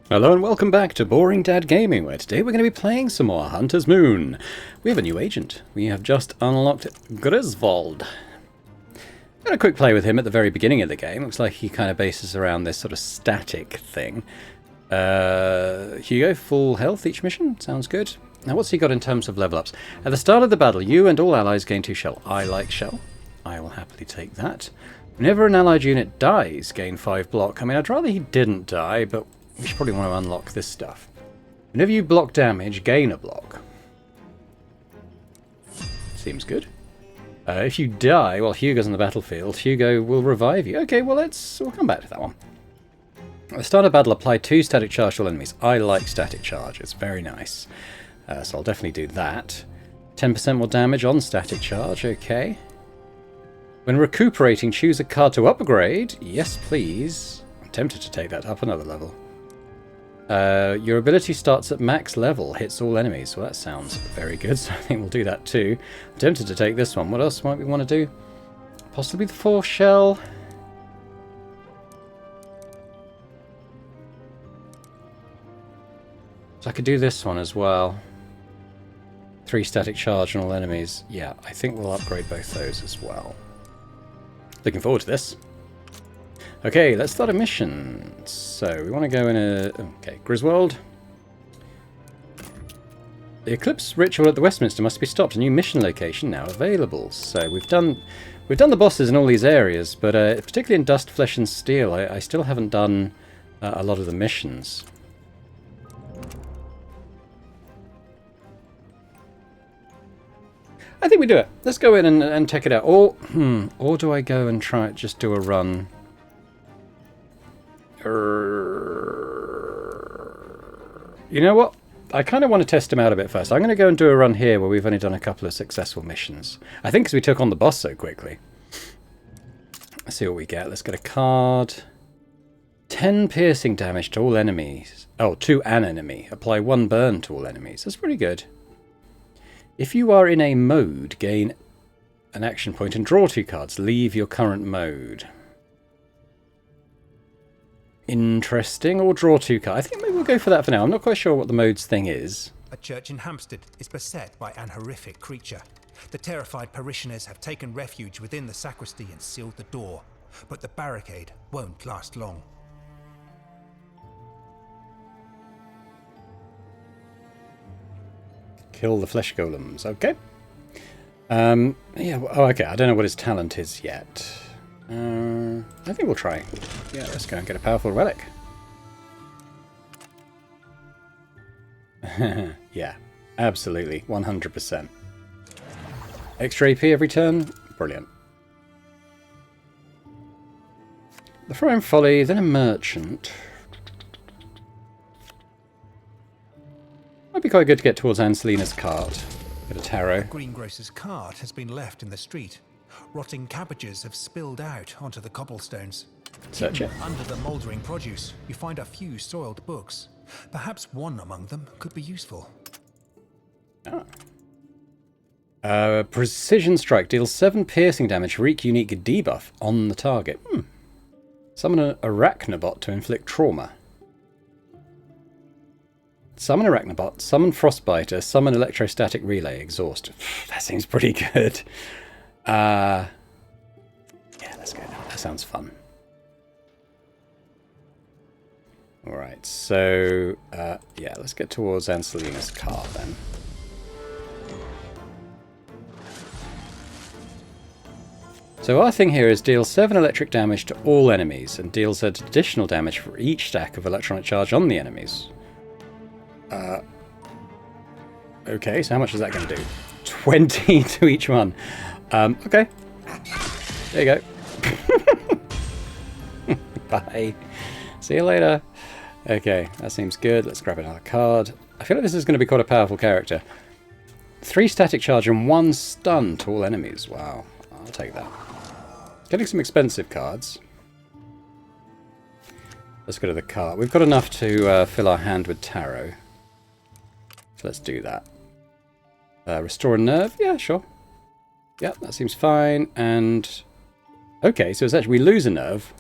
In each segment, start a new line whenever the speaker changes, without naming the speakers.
Hello and welcome back to Boring Dad Gaming, where today we're going to be playing some more Hunter's Moon. We have a new agent. We have just unlocked Griswold. Got a quick play with him at the very beginning of the game. Looks like he kind of bases around this sort of static thing. Hugo, full health each mission. Sounds good. Now what's he got in terms of level ups? At the start of the battle, you and all allies gain 2 shell. I like shell. I will happily take that. Whenever an allied unit dies, gain 5 block. I mean, I'd rather he didn't die, but we should probably want to unlock this stuff. Whenever you block damage, gain a block. Seems good. If you die while Hugo's on the battlefield, Hugo will revive you. Okay, well we'll come back to that one. At the start of battle, apply 2 static charge to all enemies. I like static charge, it's very nice. So I'll definitely do that. 10% more damage on static charge, okay. When recuperating, choose a card to upgrade. Yes, please. I'm tempted to take that up another level. Your ability starts at max level, hits all enemies. Well, that sounds very good, so I think we'll do that too. I'm tempted to take this one. What else might we want to do? Possibly the 4 shell. So I could do this one as well. 3 static charge on all enemies. Yeah, I think we'll upgrade both those as well. Looking forward to this. Okay, let's start a mission. So, we want to go in a... Okay, Griswold. The Eclipse ritual at the Westminster must be stopped. A new mission location now available. So, we've done the bosses in all these areas, but particularly in Dust, Flesh and Steel, I still haven't done a lot of the missions. I think we do it. Let's go in and check it out. Or do I go and try just do a run? You know what? I kind of want to test him out a bit first. I'm going to go and do a run here where we've only done a couple of successful missions. I think because we took on the boss so quickly. Let's see what we get. Let's get a card. 10 piercing damage to all enemies. Oh, to an enemy. Apply 1 burn to all enemies. That's pretty good. If you are in a mode, gain an action point and draw 2 cards. Leave your current mode. Interesting. Or draw 2 cards. I think maybe we'll go for that for now. I'm not quite sure what the modes thing is.
A church in Hampstead is beset by an horrific creature. The terrified parishioners have taken refuge within the sacristy and sealed the door. But the barricade won't last long.
Kill the flesh golems. Okay. Yeah. Oh, okay. I don't know what his talent is yet. I think we'll try. Yeah, let's go and get a powerful relic. Yeah, absolutely. 100%. Extra AP every turn. Brilliant. The Friar Folly, then a merchant. Might be quite good to get towards Anselina's cart. Get a tarot.
The greengrocer's cart has been left in the street. Rotting cabbages have spilled out onto the cobblestones.
Search it.
Under the mouldering produce, you find a few soiled books. Perhaps one among them could be useful.
Precision strike deals 7 piercing damage for each unique debuff on the target. Summon an Arachnobot to inflict trauma. Summon Arachnobot, summon Frostbiter, summon Electrostatic Relay, exhaust. That seems pretty good. Yeah, let's go now. That sounds fun. Alright, so, yeah, let's get towards Anselina's car then. So our thing here is deal 7 electric damage to all enemies and deals additional damage for each stack of electronic charge on the enemies. Okay, so how much is that going to do? 20 to each one. Okay. There you go. Bye. See you later. Okay, that seems good. Let's grab another card. I feel like this is going to be quite a powerful character. 3 static charge and 1 stun to all enemies. Wow, I'll take that. Getting some expensive cards. Let's go to the card. We've got enough to fill our hand with tarot. So let's do that. Restore a nerve? Yeah, sure. Yeah, that seems fine. And okay, so it's actually we lose a nerve,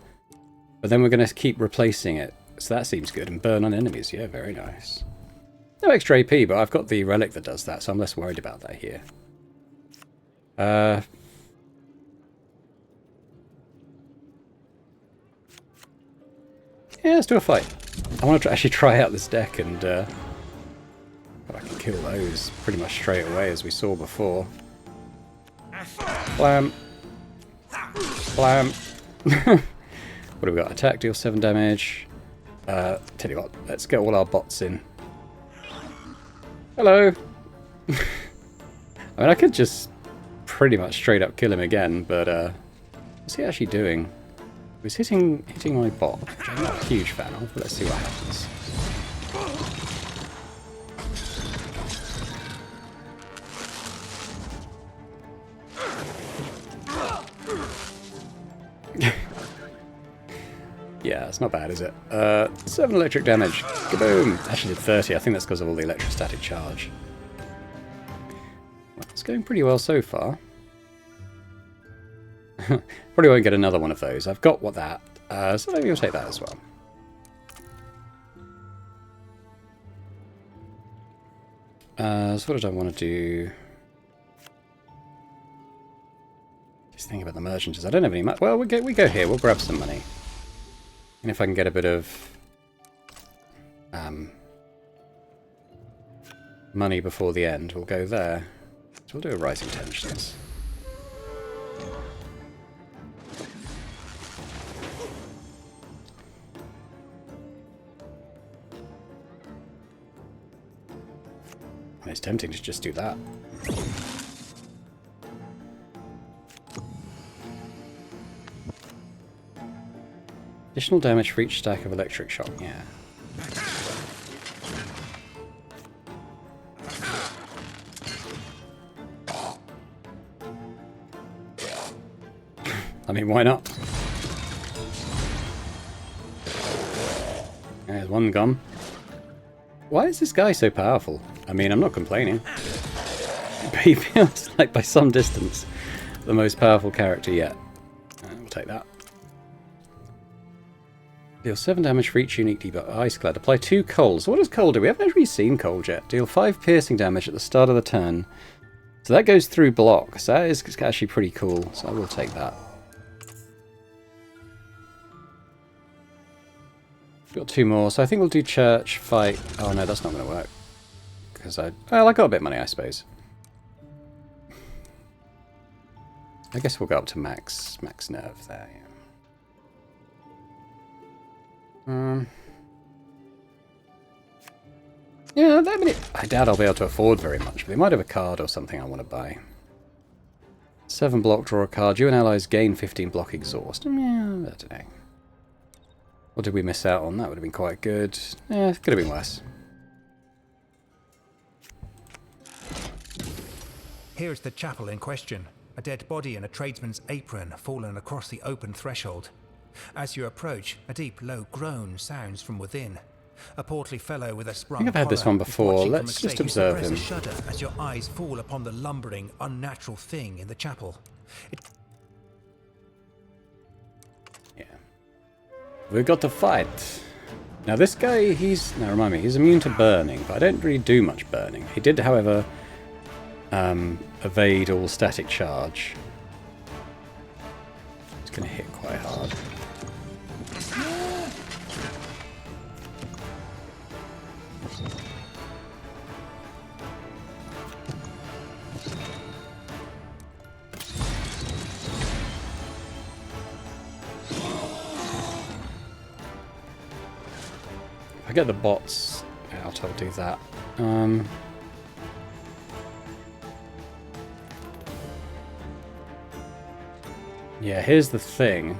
but then we're going to keep replacing it So that seems good. And burn on enemies. Yeah, very nice. No extra AP, but I've got the relic that does that, so I'm less worried about that here. Yeah, let's do a fight. I want to actually try out this deck and I can kill those pretty much straight away as we saw before. Blam. Blam. What have we got? Attack, deal 7 damage. Tell you what, let's get all our bots in. Hello! I mean, I could just pretty much straight up kill him again, but what's he actually doing? He was hitting my bot, which I'm not a huge fan of, but let's see what happens. Yeah, it's not bad, is it? 7 electric damage. Kaboom! Actually did 30. I think that's because of all the electrostatic charge. Well, it's going pretty well so far. Probably won't get another one of those. I've got that. So maybe we'll take that as well. So what did I want to do? Just think about the merchants. I don't have any money. Well, we go here. We'll grab some money. And if I can get a bit of money before the end, we'll go there. So we'll do a Rising Tensions. And it's tempting to just do that. Additional damage for each stack of electric shock, yeah. I mean, why not? There's one gone. Why is this guy so powerful? I mean, I'm not complaining. But he feels like, by some distance, the most powerful character yet. We'll take that. Deal 7 damage for each unique debuff. Iceclad. Apply 2 cold. So what does cold do? We haven't actually seen cold yet. Deal 5 piercing damage at the start of the turn. So that goes through block. So that is actually pretty cool. So I will take that. Got 2 more. So I think we'll do church, fight. Oh no, that's not going to work. Because I got a bit of money, I suppose. I guess we'll go up to max nerve there, yeah. Yeah, I mean, I doubt I'll be able to afford very much, but they might have a card or something I want to buy. 7 block, draw a card. You and allies gain 15 block exhaust. Yeah, I don't know. What did we miss out on? That would have been quite good. Yeah, it could have been worse.
Here's the chapel in question. A dead body in a tradesman's apron fallen across the open threshold. As you approach, a deep, low groan sounds from within. A portly fellow with a sprung
I think I've had this one before. Let's just observe him.
You shudder as your eyes fall upon the lumbering, unnatural thing in the chapel.
Yeah. We've got to fight. Now this guy, he's immune to burning, but I don't really do much burning. He did, however, evade all static charge. It's going to hit quite hard. If I get the bots out, I'll do that. Yeah, here's the thing.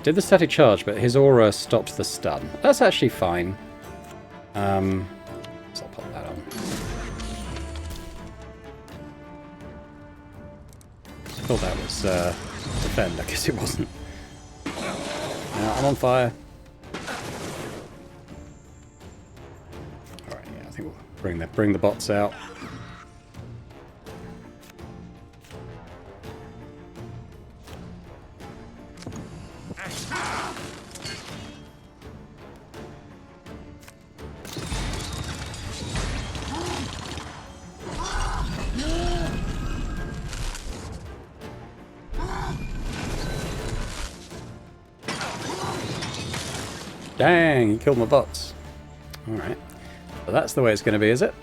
Did the static charge, but his aura stopped the stun. That's actually fine. So I'll pop that on. I thought that was defend. I guess it wasn't. Now I'm on fire. Alright, yeah, I think we'll bring the bots out. Dang, he killed my bots. Alright. So that's the way it's going to be, is it?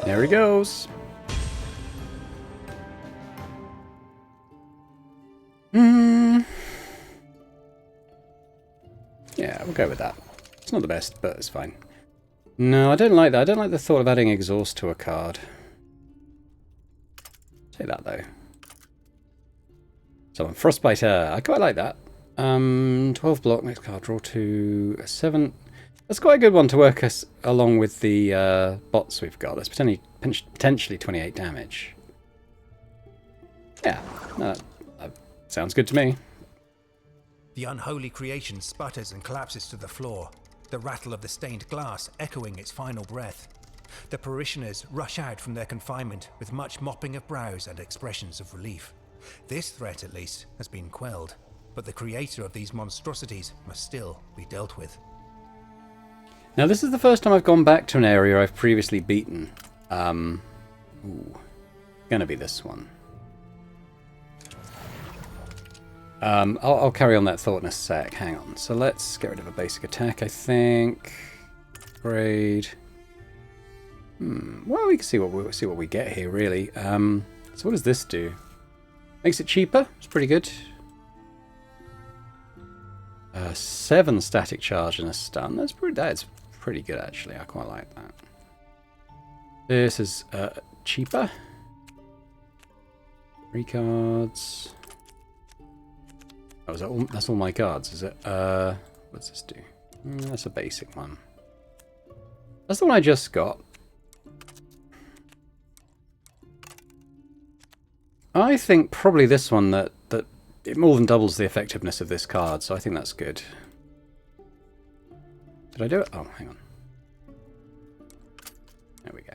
There he goes. Yeah, we'll go with that. It's not the best, but it's fine. No, I don't like that. I don't like the thought of adding exhaust to a card. Say that, though. So, Frostbiter. I quite like that. 12 block, next card, draw 2, 7. That's quite a good one to work us along with the bots we've got. That's potentially 28 damage. Yeah, no, that sounds good to me.
The unholy creation sputters and collapses to the floor, the rattle of the stained glass echoing its final breath. The parishioners rush out from their confinement with much mopping of brows and expressions of relief. This threat, at least, has been quelled, but the creator of these monstrosities must still be dealt with.
Now, this is the first time I've gone back to an area I've previously beaten. Gonna be this one. I'll carry on that thought in a sec. Hang on. So let's get rid of a basic attack, I think. Grade. Well, we can see what we get here, really. So what does this do? Makes it cheaper. It's pretty good. 7 static charge and a stun. That's pretty good, actually. I quite like that. This is cheaper. 3 cards. Oh, is that all? That's all my cards, is it? What's this do? That's a basic one. That's the one I just got. I think probably this one that it more than doubles the effectiveness of this card, so I think that's good. Did I do it? Oh, hang on. There we go.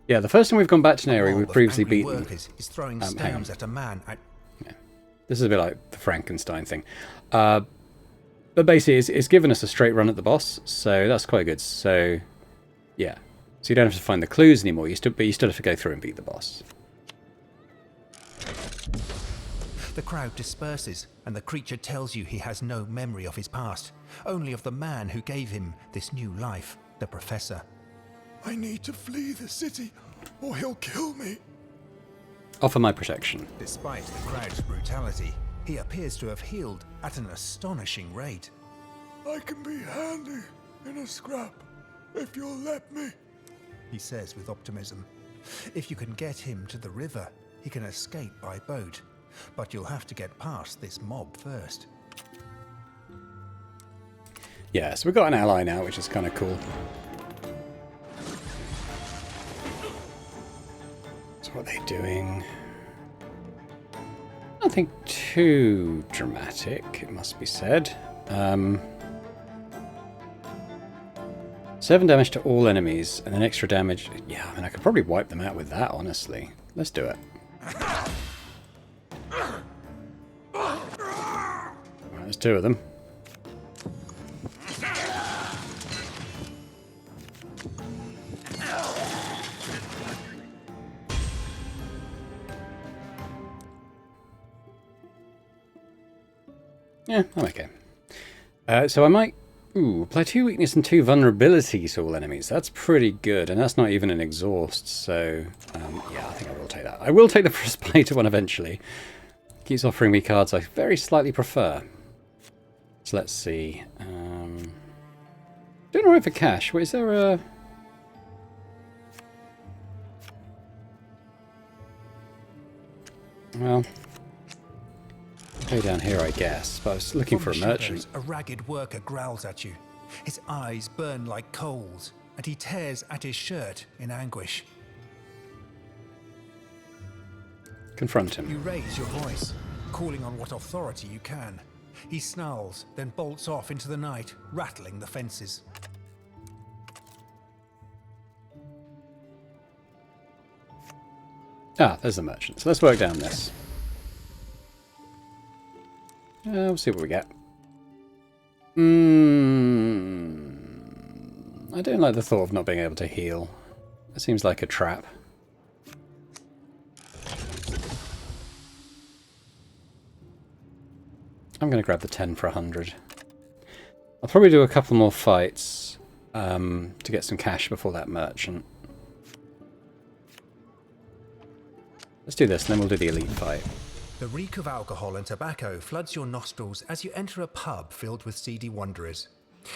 Yeah, the first time we've gone back to an area we've previously beaten.
Is throwing stones at a man.
Yeah. This is a bit like the Frankenstein thing. But basically, it's given us a straight run at the boss, so that's quite good. So, yeah. So you don't have to find the clues anymore, but you still have to go through and beat the boss.
The crowd disperses, and the creature tells you he has no memory of his past, only of the man who gave him this new life, the Professor.
I need to flee the city, or he'll kill me.
Offer my protection.
Despite the crowd's brutality, he appears to have healed at an astonishing rate.
I can be handy in a scrap, if you'll let me,
he says with optimism. If you can get him to the river, he can escape by boat. But you'll have to get past this mob first.
Yeah, so we've got an ally now, which is kind of cool. So what are they doing? Nothing too dramatic, it must be said. 7 damage to all enemies, and then extra damage. Yeah, I mean, I could probably wipe them out with that, honestly. Let's do it. There's 2 of them. Yeah, I'm okay. So I might apply 2 weakness and 2 vulnerability to all enemies. That's pretty good, and that's not even an exhaust, so yeah, I think I will take that. I will take the Frostbiter one eventually. Keeps offering me cards I very slightly prefer. So let's see. Doing alright for cash. Wait, is there a... Well, go down here, I guess. But I was looking for a merchant.
Shadows, a ragged worker growls at you. His eyes burn like coals, and he tears at his shirt in anguish.
Confront him.
You raise your voice. calling on what authority you can. He snarls, then bolts off into the night, rattling the fences.
Ah, there's the merchant. So let's work down this. We'll see what we get. I don't like the thought of not being able to heal. It seems like a trap. I'm going to grab the 10 for 100. I'll probably do a couple more fights to get some cash before that merchant. Let's do this, and then we'll do the elite fight.
The reek of alcohol and tobacco floods your nostrils as you enter a pub filled with seedy wanderers.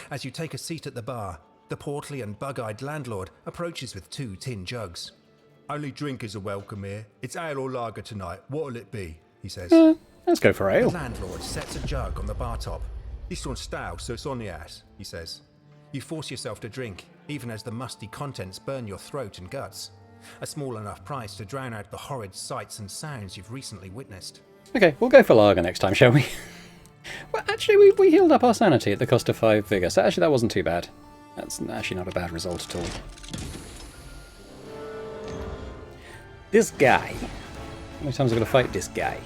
As you take a seat at the bar, the portly and bug-eyed landlord approaches with 2 tin jugs. "Only drinkers are welcome here. It's ale or lager tonight. What'll it be?" he says.
Let's go for
The
ale.
landlord sets a jug on the bar top. "This one's stout, so it's on the ass," he says. You force yourself to drink, even as the musty contents burn your throat and guts. A small enough price to drown out the horrid sights and sounds you've recently witnessed.
Okay, we'll go for lager next time, shall we? Well, actually, we healed up our sanity at the cost of 5 vigour, so actually that wasn't too bad. That's actually not a bad result at all. This guy. How many times am I going to fight this guy?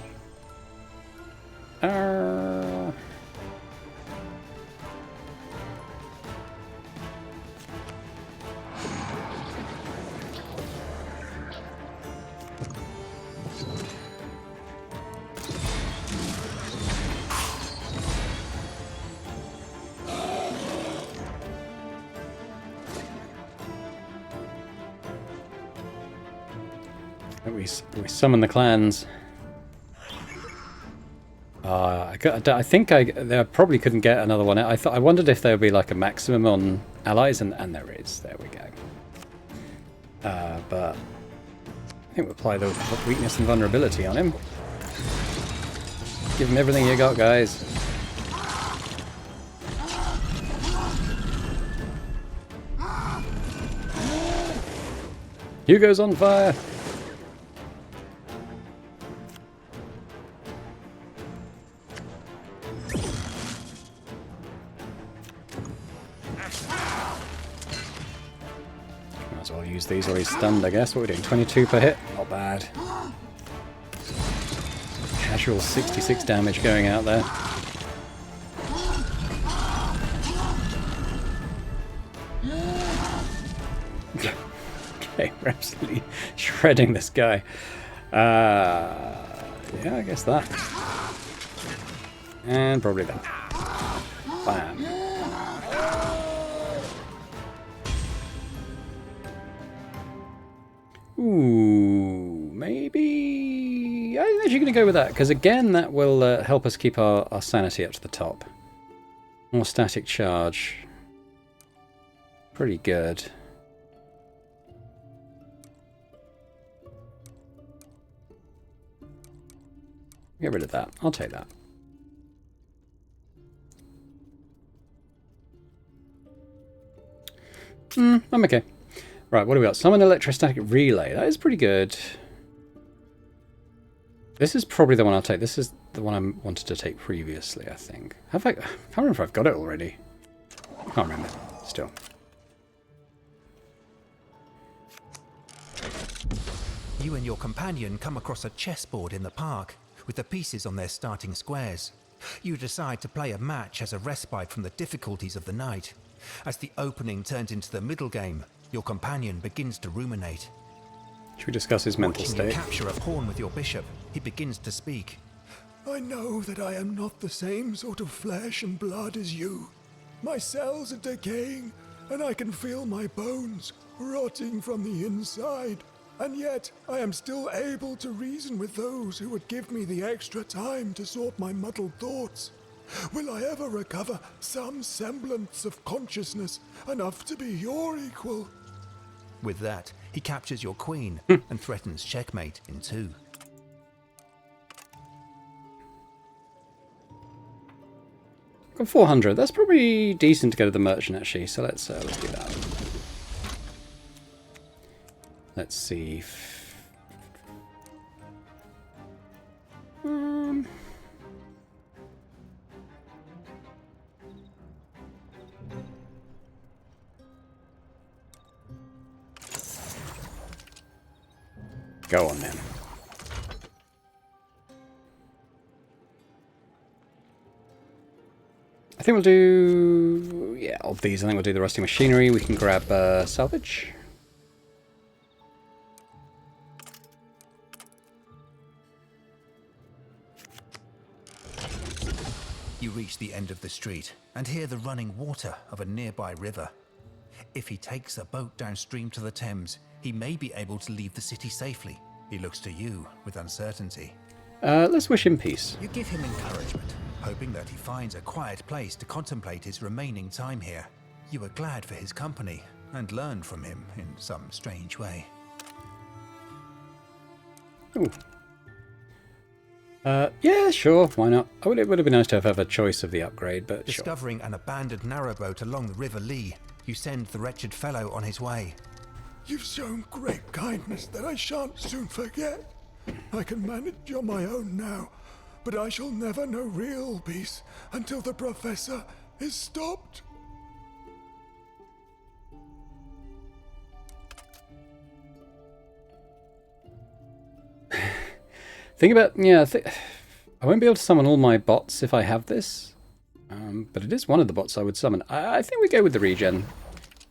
We summon the clans. I think I probably couldn't get another one. I wondered if there would be like a maximum on allies, and there is. There we go. But I think we'll apply the weakness and vulnerability on him. Give him everything you got, guys. Hugo's on fire. Use these or he's stunned, I guess. What are we doing? 22 per hit? Not bad. Casual 66 damage going out there. Okay, we're absolutely shredding this guy. Yeah, I guess that. And probably that. Bam. Ooh, maybe... I'm actually going to go with that, because again, that will help us keep our sanity up to the top. More static charge. Pretty good. Get rid of that. I'll take that. I'm okay. Right, what do we got? Summon electrostatic relay. That is pretty good. This is probably the one I'll take. This is the one I wanted to take previously, I think. I can't remember if I've got it already. I can't remember. Still.
You and your companion come across a chessboard in the park, with the pieces on their starting squares. You decide to play a match as a respite from the difficulties of the night. As the opening turns into the middle game, your companion begins to ruminate.
Should we discuss his mental
Watching
state?
you capture a pawn with your bishop, he begins to speak.
I know that I am not the same sort of flesh and blood as you. My cells are decaying, and I can feel my bones rotting from the inside. And yet, I am still able to reason with those who would give me the extra time to sort my muddled thoughts. Will I ever recover some semblance of consciousness enough to be your equal?
With that, he captures your queen and threatens checkmate in 2.
Got 400. That's probably decent to go to the merchant, actually. So let's do that. Let's see. Go on then. I think we'll do... yeah, of these. I think we'll do the rusty machinery. We can grab salvage.
You reach the end of the street and hear the running water of a nearby river. If he takes a boat downstream to the Thames, he may be able to leave the city safely. He looks to you with uncertainty.
Let's wish him peace.
You give him encouragement, hoping that he finds a quiet place to contemplate his remaining time here. You are glad for his company and learn from him in some strange way.
Ooh. Yeah, sure, why not? It would have been nice to have a choice of the upgrade, but sure.
Discovering an abandoned narrowboat along the River Lee, you send the wretched fellow on his way.
You've shown great kindness that I shan't soon forget. I can manage on my own now, but I shall never know real peace until the Professor is stopped.
Think about, yeah, I won't be able to summon all my bots if I have this, but it is one of the bots I would summon. I think we go with the regen.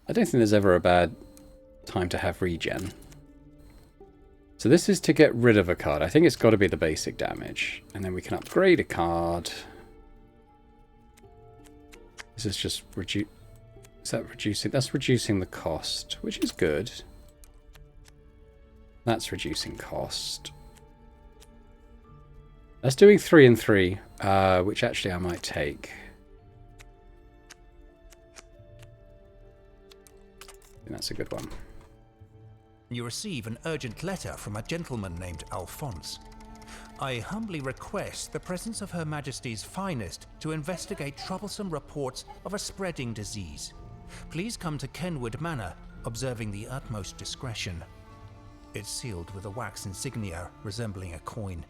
I don't think there's ever a bad time to have regen. So this is to get rid of a card. I think it's got to be the basic damage, and then we can upgrade a card. This is just is that reducing? That's reducing the cost, which is good. That's reducing cost. That's doing 3 and 3, which actually I might take. I think that's a good one.
You receive an urgent letter from a gentleman named Alphonse. I humbly request the presence of Her Majesty's finest to investigate troublesome reports of a spreading disease. Please come to Kenwood Manor, observing the utmost discretion. It's sealed with a wax insignia resembling a coin.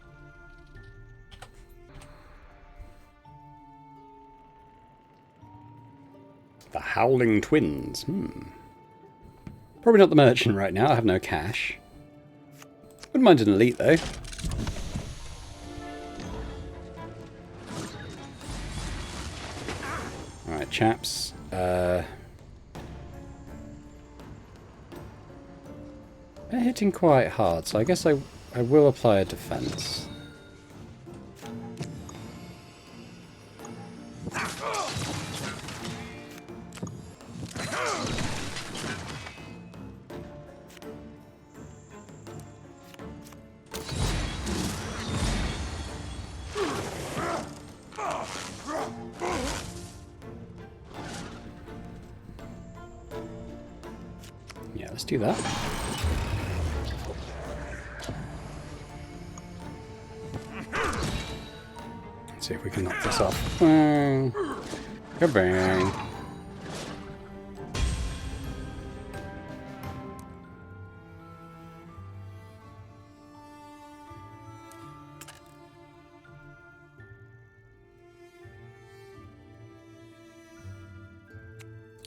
The Howling Twins. Probably not the merchant right now. I have no cash. Wouldn't mind an elite, though. Alright, chaps. They're hitting quite hard, so I guess I will apply a defense. Yeah, let's do that. Let's see if we can knock this off. Kabang.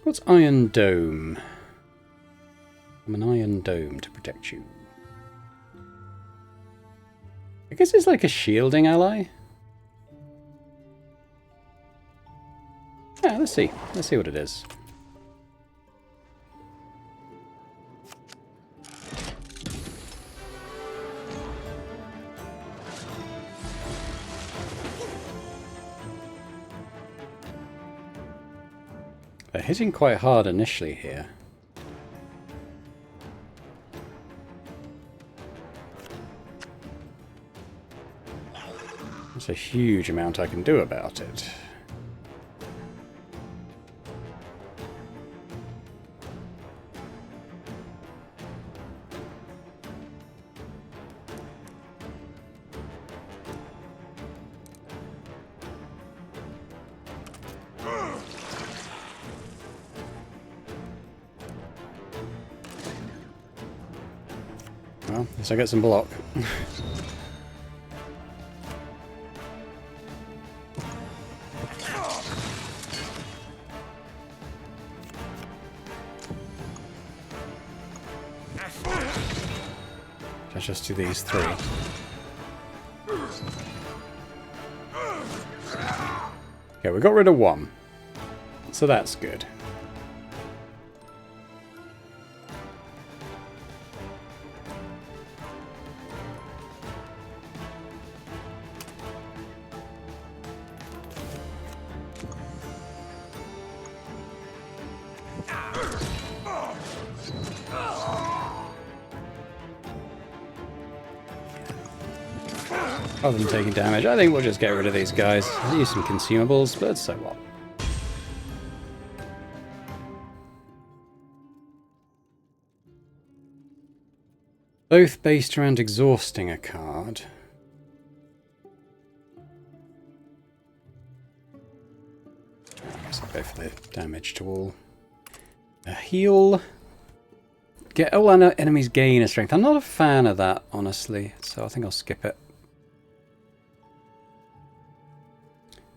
What's Iron Dome? I'm an Iron Dome to protect you. I guess it's like a shielding ally. Yeah, let's see. Let's see what it is. They're hitting quite hard initially here. There's a huge amount I can do about it. Well, at least I get some block. just do these three. Okay, we got rid of one. So that's good. Rather than taking damage, I think we'll just get rid of these guys. Use some consumables, but so what? Both based around exhausting a card. I guess I'll go for the damage to all. A heal. Get all enemies gain a strength. I'm not a fan of that, honestly, so I think I'll skip it.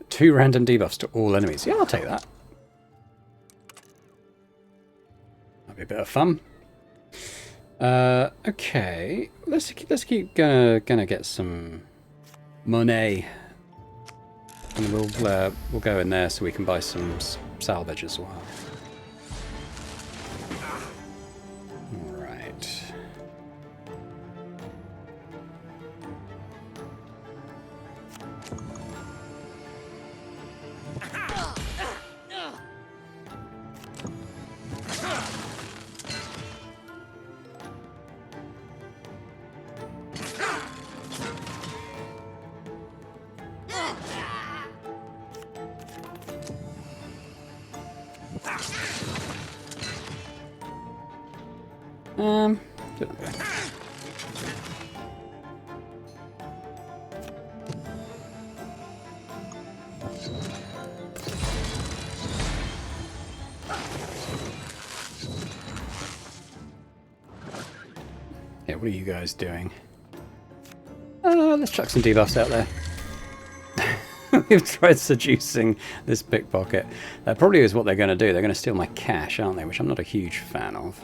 2 random debuffs to all enemies. Yeah, I'll take that. That'll be a bit of fun. Okay, let's keep gonna get some money, and we'll go in there so we can buy some salvage as well. All right. Yeah, what are you guys doing? Let's chuck some debuffs out there. We've tried seducing this pickpocket. That probably is what they're going to do. They're going to steal my cash, aren't they? Which I'm not a huge fan of.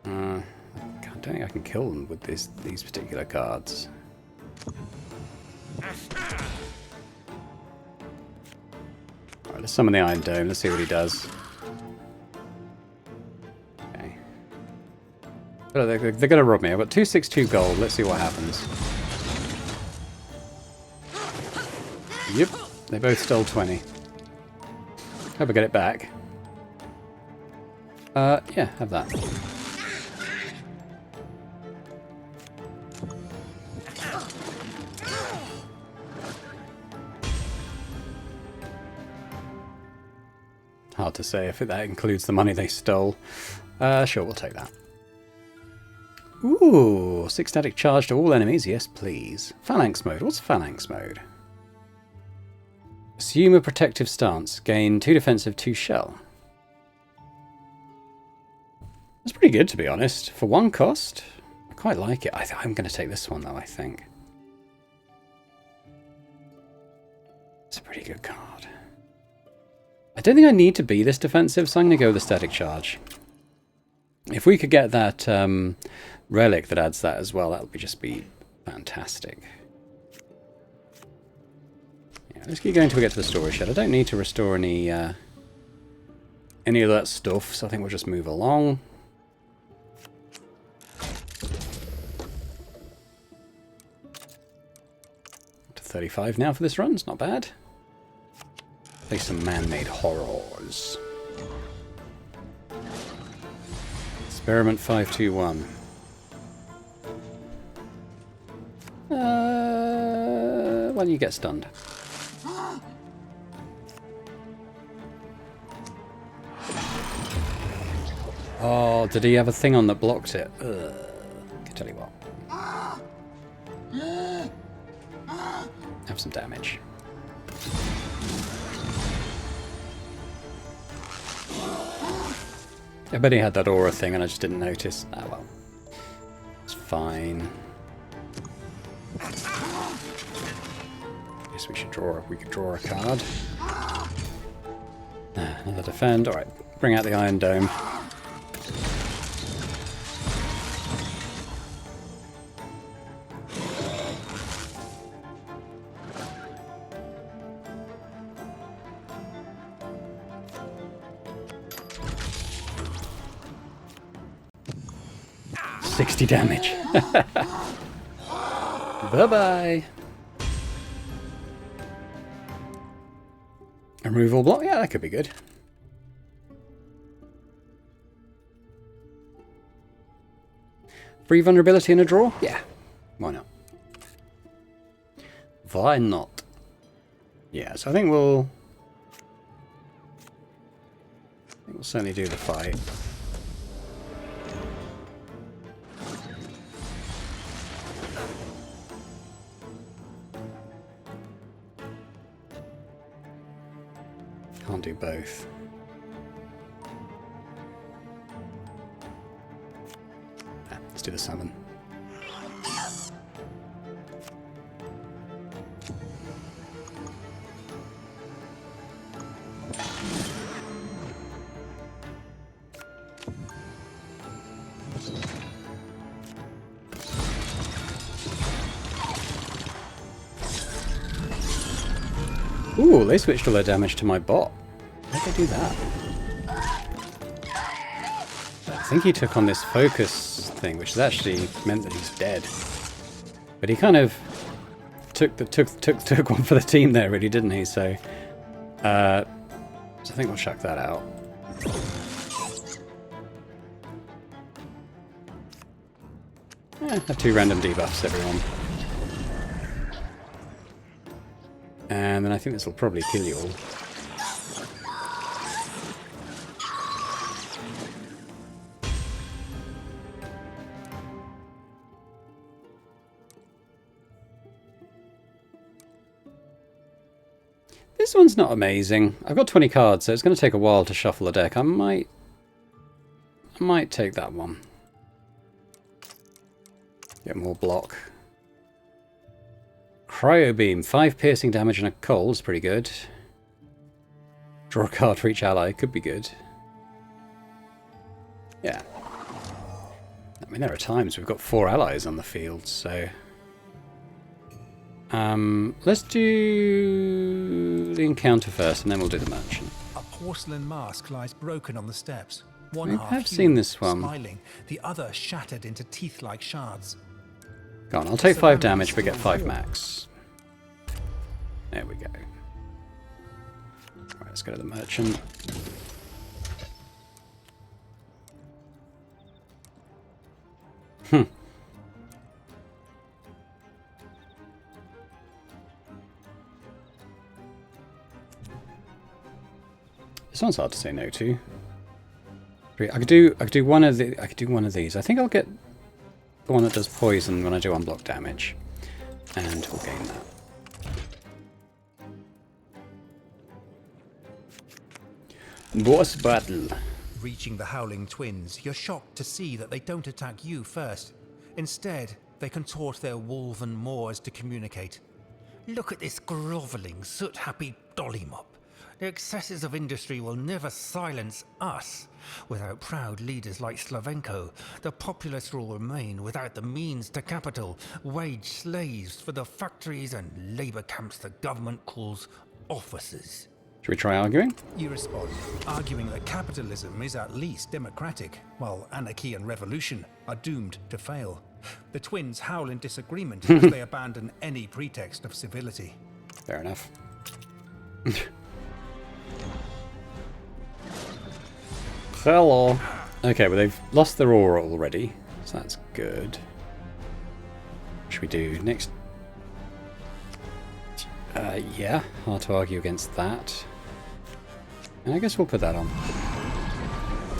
I don't think I can kill them with these particular cards. Alright, let's summon the Iron Dome. Let's see what he does. Okay. Oh, they're going to rob me. I've got 262 gold. Let's see what happens. Yep, they both stole 20. Hope I get it back. Yeah, have that. Hard to say if that includes the money they stole. Sure, we'll take that. Ooh, 6 static charge to all enemies. Yes, please. Phalanx mode. What's phalanx mode? Assume a protective stance. Gain 2 defensive, 2 shell. That's pretty good, to be honest. For 1 cost, I quite like it. I'm going to take this one, though, I think. It's a pretty good card. I don't think I need to be this defensive, so I'm going to go with the static charge. If we could get that relic that adds that as well, that would just be fantastic. Let's keep going until we get to the storage shed. I don't need to restore any of that stuff, so I think we'll just move along. To 35 now for this run, it's not bad. Play some man-made horrors. Experiment 521. Well, you get stunned. Oh, did he have a thing on that blocked it? Ugh. I can tell you what. Have some damage. I bet he had that aura thing and I just didn't notice. Ah, well. It's fine. Guess we could draw a card. Another defend. Alright, bring out the Iron Dome. 60 damage. Bye-bye. A removal block? Yeah, that could be good. Free vulnerability in a draw? Yeah. Why not? Why not? Yeah, so I think we'll certainly do the fight. Can't do both. Let's do the summon. Ooh, they switched all their damage to my bot. How did they do that? I think he took on this focus thing, which has actually meant that he's dead. But he kind of took one for the team there, really, didn't he? So I think we'll chuck that out. Have 2 random debuffs, everyone. And then I think this will probably kill you all. This one's not amazing. I've got 20 cards, so it's going to take a while to shuffle the deck. I might take that one. Get more block. Cryo Beam, 5 piercing damage and a cold is pretty good. Draw a card for each ally, could be good. Yeah. I mean, there are times we've got 4 allies on the field, so... let's do the encounter first, and then we'll do the merchant.
A porcelain mask lies broken on the steps.
I
One half
have seen this one.
smiling, the other shattered into teeth-like shards.
Go on, I'll take 5 damage but get 5 max. There we go. Alright, let's go to the merchant. This one's hard to say no to. I could do one of these. I think I'll get the one that does poison when I do unblock damage. And we'll gain that. Boss battle.
Reaching the Howling Twins, you're shocked to see that they don't attack you first. Instead, they contort their wolven maws to communicate. Look at this grovelling, soot-happy dollymop. The excesses of industry will never silence us. Without proud leaders like Slavenko, the populace will remain without the means to capital, wage slaves for the factories and labour camps the government calls offices.
Should we try arguing?
You respond, arguing that capitalism is at least democratic, while anarchy and revolution are doomed to fail. The twins howl in disagreement as they abandon any pretext of civility.
Fair enough. Hello. Okay, well they've lost their aura already, so that's good. What should we do next? Yeah, hard to argue against that. And I guess we'll put that on.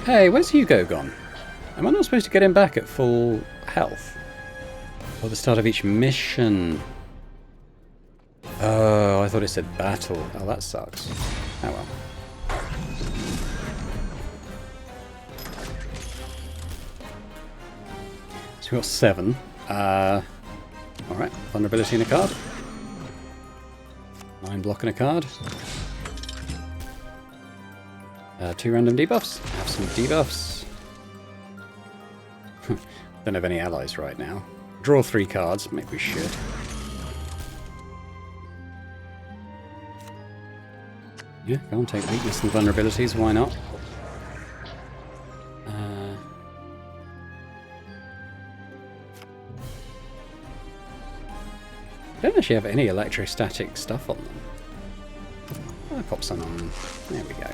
Hey, where's Hugo gone? Am I not supposed to get him back at full health? Or the start of each mission? Oh, I thought it said battle. Oh, that sucks. Oh well. So we've got 7. Alright, vulnerability in a card. 9 block in a card. 2 random debuffs. Have some debuffs. Don't have any allies right now. Draw 3 cards. Maybe we should. Yeah, go on, take weakness and vulnerabilities. Why not? don't actually have any electrostatic stuff on them. I'll pop some on. There we go.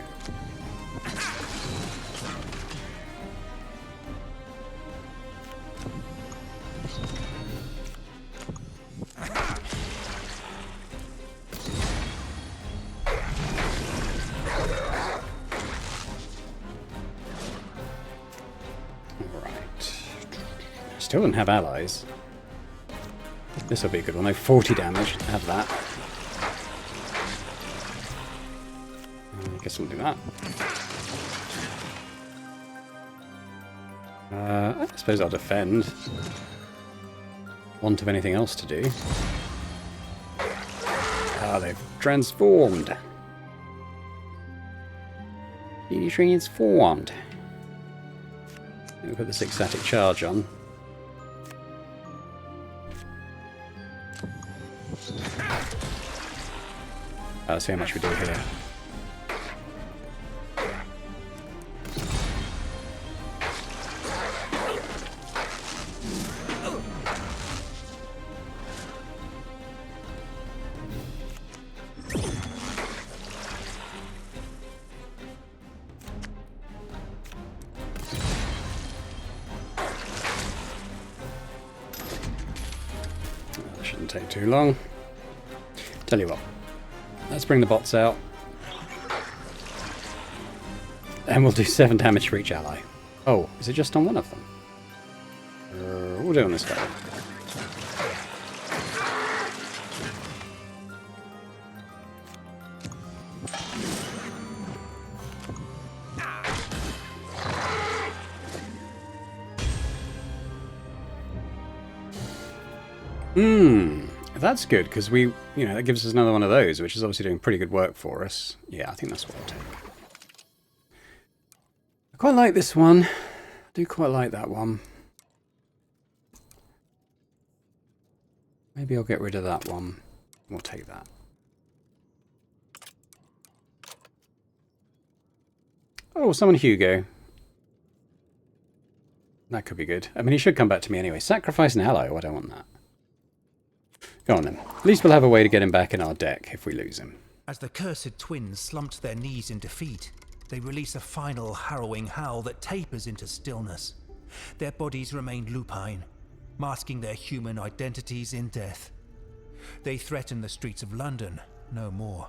Still don't have allies. This will be a good one. No, 40 damage. Have that. I guess we'll do that. I suppose I'll defend. Want of anything else to do. Ah, they've transformed. He transformed. We'll put the 6 static charge on. Let's see how much we do here. That shouldn't take too long. Tell you what. Let's bring the bots out. And we'll do 7 damage for each ally. Oh, is it just on one of them? We'll do it on this guy. That's good, because we, that gives us another one of those, which is obviously doing pretty good work for us. Yeah, I think that's what I'll take. I quite like this one. I do quite like that one. Maybe I'll get rid of that one. We'll take that. Oh, summon Hugo. That could be good. I mean, he should come back to me anyway. Sacrifice an ally. Oh, I don't want that. Go on then. At least we'll have a way to get him back in our deck if we lose him.
As the cursed twins slump to their knees in defeat, they release a final harrowing howl that tapers into stillness. Their bodies remain lupine, masking their human identities in death. They threaten the streets of London no more.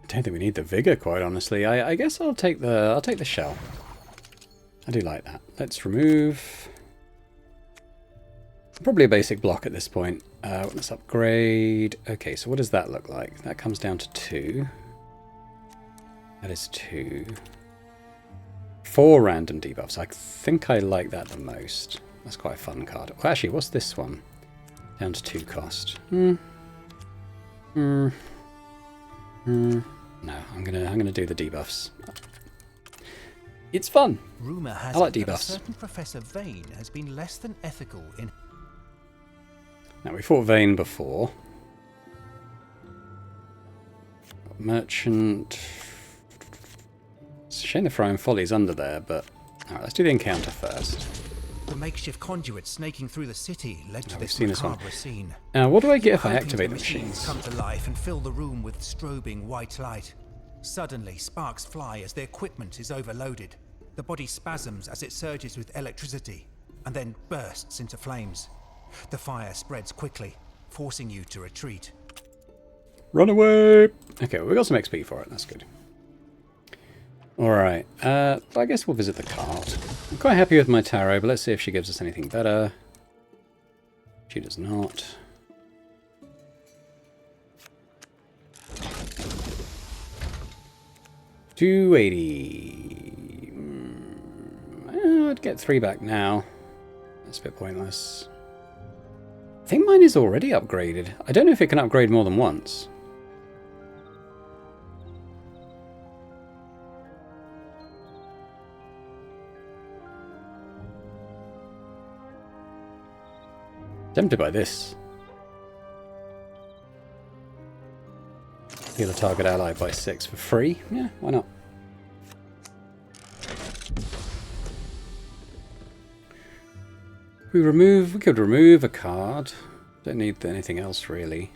I don't think we need the vigor, quite honestly. I guess I'll take the shell. I do like that. Let's remove. Probably a basic block at this point. Let's upgrade. Okay, so what does that look like? That comes down to 2. That is 2. 4 random debuffs. I think I like that the most. That's quite a fun card. Well, actually, what's this one? Down to 2 cost. No, I'm gonna do the debuffs. It's fun.
Rumor has
I like
it that a
debuffs.
certain Professor Vane has been less than ethical in.
Now we fought Vane before. Merchant. It's a shame the Frying Folly's under there, but alright, let's do the encounter first.
The makeshift conduit snaking through the city led to
We've
this
seen this one.
macabre scene.
Now, what do I get if I
Hoping
activate the
machines
machines?
come to life and fill the room with strobing white light. Suddenly, sparks fly as the equipment is overloaded. The body spasms as it surges with electricity, and then bursts into flames. The fire spreads quickly, forcing you to retreat.
Run away! Okay, well, we got some XP for it. That's good. Alright, I guess we'll visit the cart. I'm quite happy with my tarot, but let's see if she gives us anything better. She does not. $280. I'd get 3 back now. That's a bit pointless. I think mine is already upgraded. I don't know if it can upgrade more than once. Tempted by this. Heal a target ally by 6 for free? Yeah, why not? We could remove a card. Don't need anything else really.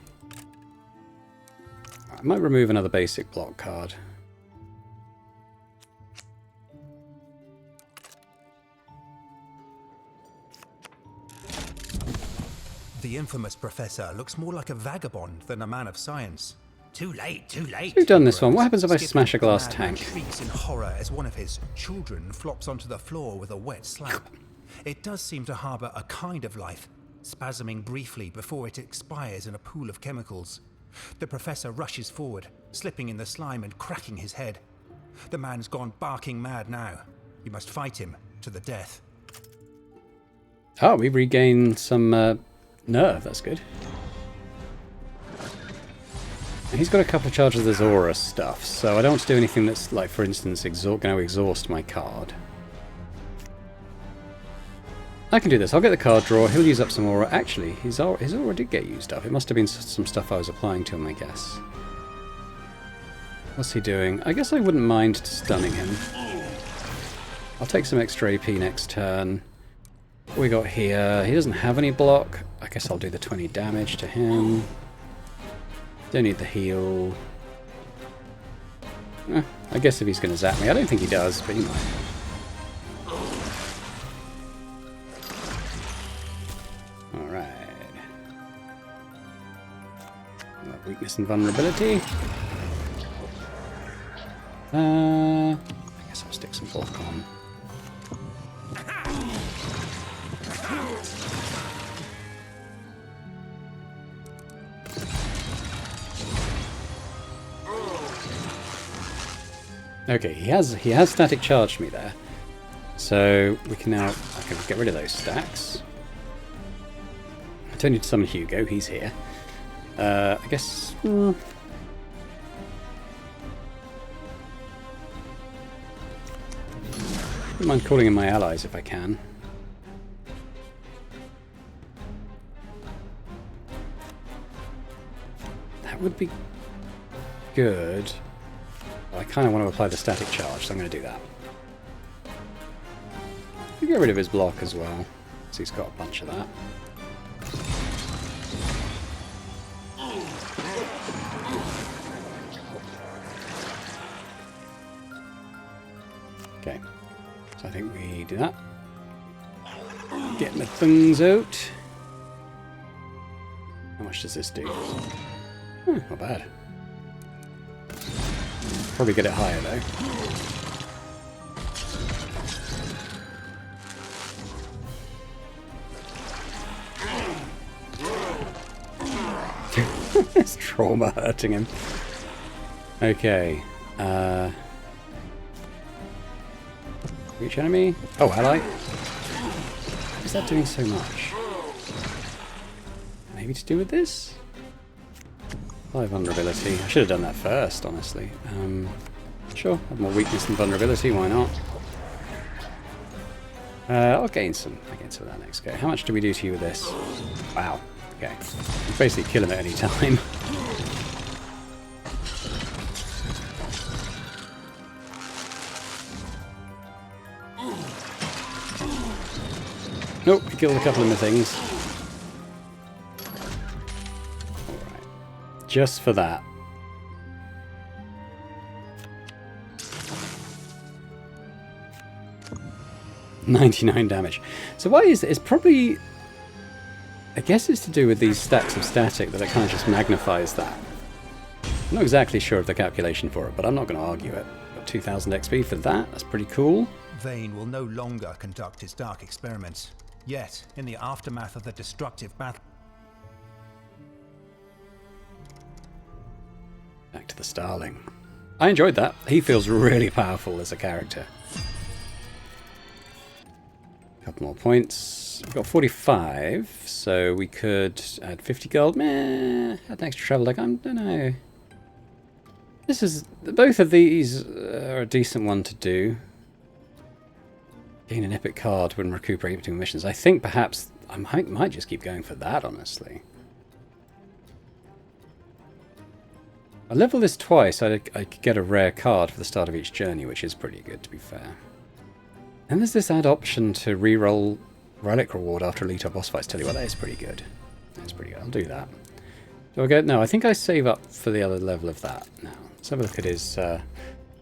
I might remove another basic block card.
The infamous professor looks more like a vagabond than a man of science. Too late, too late.
Who've done this one? What happens if I smash a glass
Skipping,
tank?
shrieks in horror as one of his children flops onto the floor with a wet slap. It does seem to harbour a kind of life, spasming briefly before it expires in a pool of chemicals. The professor rushes forward, slipping in the slime and cracking his head. The man's gone barking mad now. You must fight him to the death.
Oh, we regain some nerve. That's good. He's got a couple of charges of this aura stuff, so I don't want to do anything that's, like, for instance, going to exhaust my card. I can do this. I'll get the card draw. He'll use up some aura. Actually, his aura did get used up. It must have been some stuff I was applying to him, I guess. What's he doing? I guess I wouldn't mind stunning him. I'll take some extra AP next turn. What we got here? He doesn't have any block. I guess I'll do the 20 damage to him. Don't need the heal. I guess if he's going to zap me. I don't think he does, but he might. Alright. Weakness and vulnerability. I guess I'll stick some block on. Okay, he has static charged me there. So we can now I can get rid of those stacks. I don't need to summon Hugo, he's here. I guess wouldn't mind calling in my allies if I can. That would be good. I kind of want to apply the static charge, so I'm going to do that. I'll get rid of his block as well, so he's got a bunch of that. Okay, so I think we do that. Get my things out. How much does this do? Not bad. Probably get it higher though. It's trauma hurting him. Okay. Reach enemy. Oh, ally. Why is that doing so much? Maybe to do with this? High vulnerability. I should have done that first, honestly. Sure, have more weakness than vulnerability, why not? I'll gain some. I'll gain some of that next go. How much do we do to you with this? Wow. Okay. You basically kill him at any time. Nope, he killed a couple of my things. Alright. Just for that. $99 damage. So why is it? It's probably... I guess it's to do with these stacks of static that it kind of just magnifies that. I'm not exactly sure of the calculation for it, but I'm not going to argue it. Got 2000 XP for that. That's pretty cool.
Vane will no longer conduct his dark experiments. Yet, in the aftermath of the destructive battle...
Back to the Starling. I enjoyed that. He feels really powerful as a character. Couple more points. We've got 45, so we could add 50 gold. Meh, add an extra travel. Like, I don't know. This is... Both of these are a decent one to do. Gain an epic card when recuperating between missions. I think perhaps I might just keep going for that, honestly. I level this twice. I could get a rare card for the start of each journey, which is pretty good, to be fair. And there's this add option to reroll relic reward after elite or boss fights. Tell you what, that is pretty good. That's pretty good. I'll do that. Do I go? No, I think I save up for the other level of that now. Let's have a look at his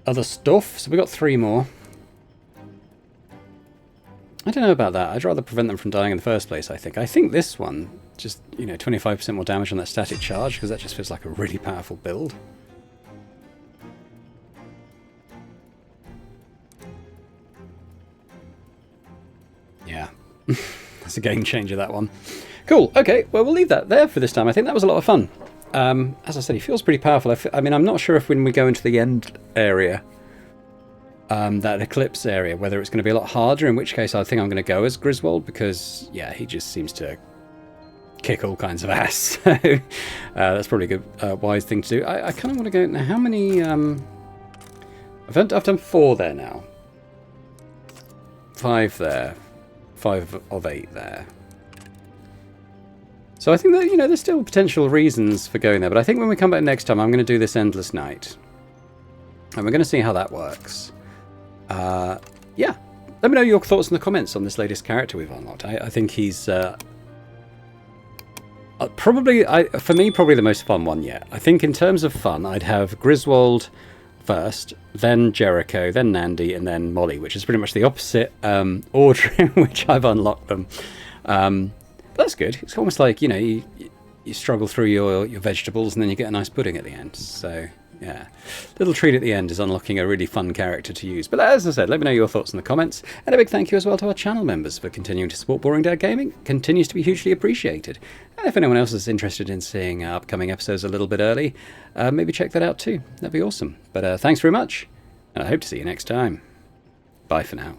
other stuff. So we've got 3 more. I don't know about that. I'd rather prevent them from dying in the first place, I think. I think this one, just, 25% more damage on that static charge, because that just feels like a really powerful build. Yeah. That's a game changer, that one. Cool. Okay, well, we'll leave that there for this time. I think that was a lot of fun. As I said, he feels pretty powerful. I mean, I'm not sure if when we go into the end area, that eclipse area, whether it's going to be a lot harder, in which case I think I'm going to go as Griswold, because, yeah, he just seems to kick all kinds of ass. So that's probably a good, wise thing to do. I kind of want to go... Now, how many... I've done 4 there now. 5 there. 5 of 8 there. So I think that, there's still potential reasons for going there, but I think when we come back next time, I'm going to do this Endless Night. And we're going to see how that works. Yeah. Let me know your thoughts in the comments on this latest character we've unlocked. I think he's probably, for me, probably the most fun one yet. I think in terms of fun, I'd have Griswold first, then Jericho, then Nandy, and then Molly, which is pretty much the opposite order in which I've unlocked them. That's good. It's almost like, you struggle through your vegetables and then you get a nice pudding at the end. So, yeah. Little treat at the end is unlocking a really fun character to use. But as I said, let me know your thoughts in the comments. And a big thank you as well to our channel members for continuing to support Boring Dad Gaming. Continues to be hugely appreciated. And if anyone else is interested in seeing upcoming episodes a little bit early, maybe check that out too. That'd be awesome. But thanks very much, and I hope to see you next time. Bye for now.